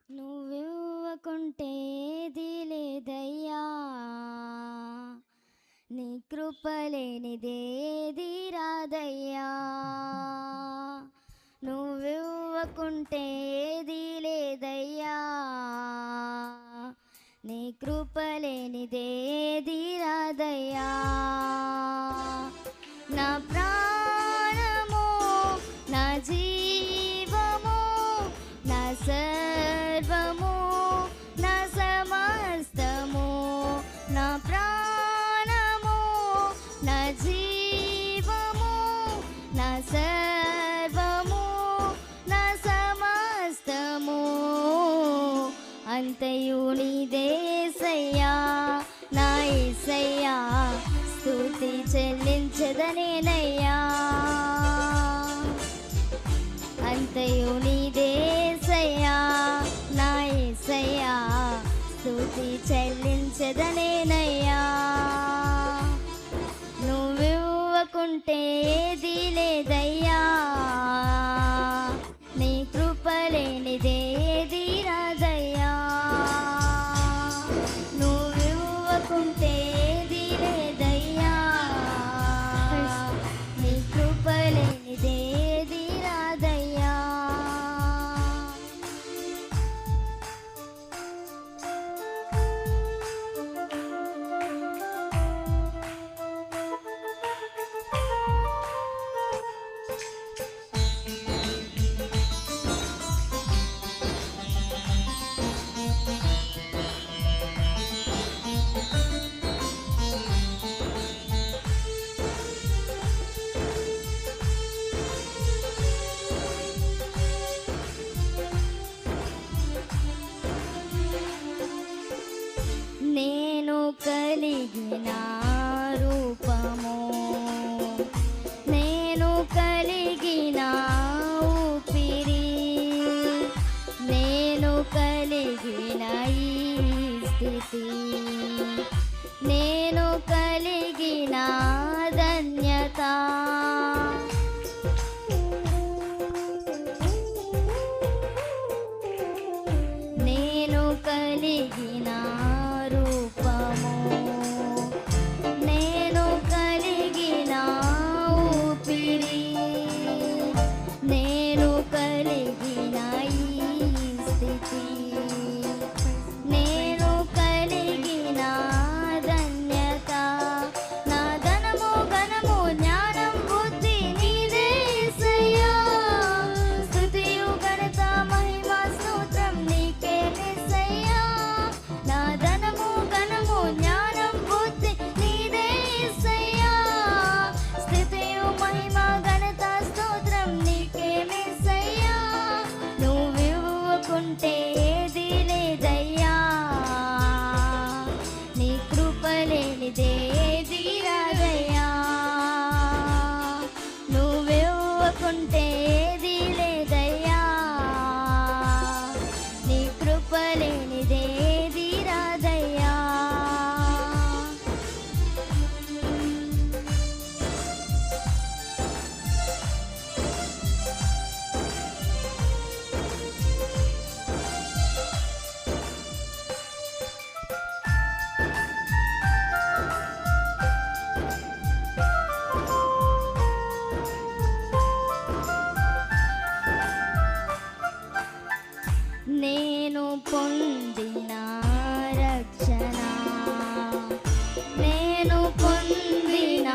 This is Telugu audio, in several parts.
నువ్వివ్వకుంటే ఏది లేదయ్యా, నీ కృపలేనిదేది రాదయ్యా. నువ్వివ్వకుంటే ఏది లేదయ్యా, నీ కృపలేనిదేది రాదయ్యా. నా ప్రాణము, నా జీవము, నా సర్వము, నా సమస్తము, నా ప్రాణము, నా జీవము, నా సర్వము, నా సమస్తము అంతయు నీదేసయ్యా. నా యేసయ్యా స్తుతి చెల్లించదనేనయ్యా. అంతయు నీదేసయ్యా, నా యేసయ్యా స్తుతి చెల్లించదనేనయ్యా. నువ్వివ్వకుంటే ఏది లేదయ్యా, నీ కృపలేనిదేది రాదయ్యా. నువ్వివ్వకుంటే ఏది లేదయ్యా, నీ కృపలేనిదేది రాదయ్యా. నేను కలిగిన రూపము, నేను కలిగిన ఊపిరి, నేను కలిగిన ఈ స్థితి, నేను కలిగిన ధన్యత, నేను కలిగిన రూపము, నేను కలిగిన ఊపిరి, నేను కలిగిన ఈ స్థితి, నేను కలిగిన ధన్యత. నా ధనము, ఘనము, జ్ఞానం, బుద్ధి నీదే యేసయ్యా. స్తుతియు ఘనత, మహిమ, స్తోత్రం నీకే యేసయ్యా. నా ధనము, ఘనము, జ్ఞానం, బుద్ధి నీదే యేసయ్యా. స్తుతియు మహిమ, ఘనత, స్తోత్రం నీకే యేసయ్యా. నువ్వివ్వకుంటే ఏది లేదయ్యా, నీ కృపలేనిదేది రాదయ్యా. నువ్వివ్వకుంటే ఏది లేదయ్యా, నీ కృపలేనిదేది రాదయ్యా. నేను పొందిన రక్షణ, నేను పొందిన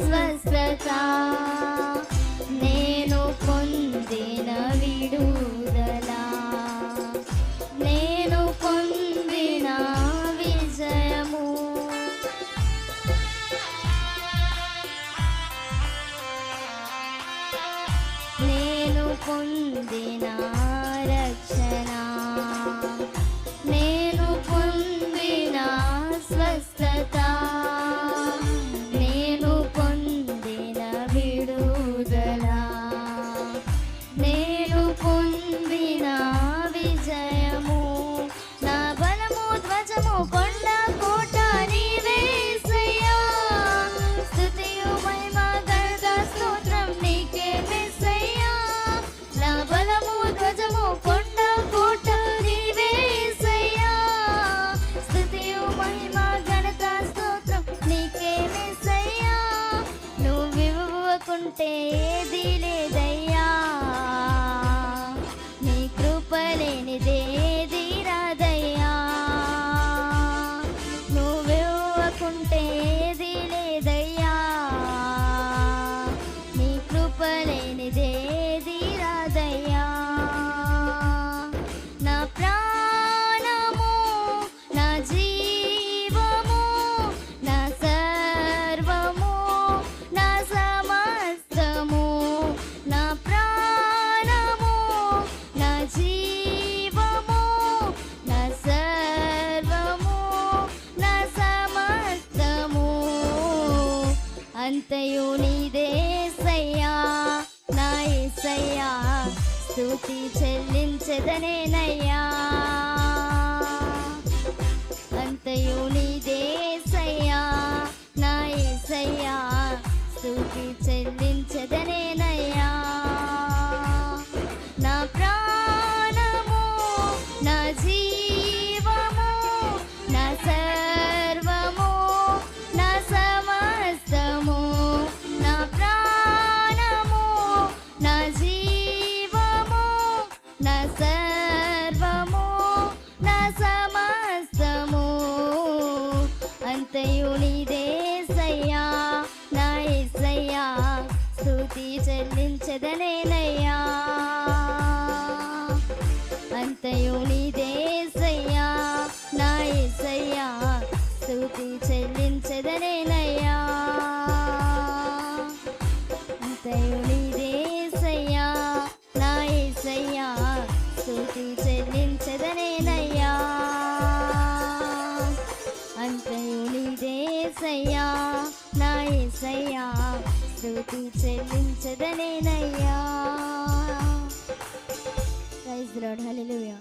స్వస్థత, నేను పొందిన విడుదల, నేను పొందిన విజయము, నేను పొందిన రక్షణ, నేను పొందిన అంతయు నీదేసయ్యా నా యేసయ్యా స్తుతి చెల్లించెదనేనయ్యా అంతయు నీదేసయ్యా నా యేసయ్యా స్తుతి చెల్లించెదనేనయ్యా నా ప్రాణము నా జీవము నా సర్వము నా సమస్తము నా ప్రాణము నా జీవము నా సర్వము నా సమస్తము అంతయు నీదేసయ్యా నా యేసయ్యా స్తుతి చెల్లించెదనేనయ్యా అంతయు నీదేసయ్యా నా యేసయ్యా స్తుతి చెల్లించెదనేనయ్యా అంతయు నీదేసయ్యా నా యేసయ్యా స్తుతి చెల్లించెదనేనయ్యా అంతయు నీదేసయ్యా నా యేసయ్యా స్తుతి చెల్లించెదనేనయ్యా ప్రైజ్ ది లార్డ్ హల్లెలూయా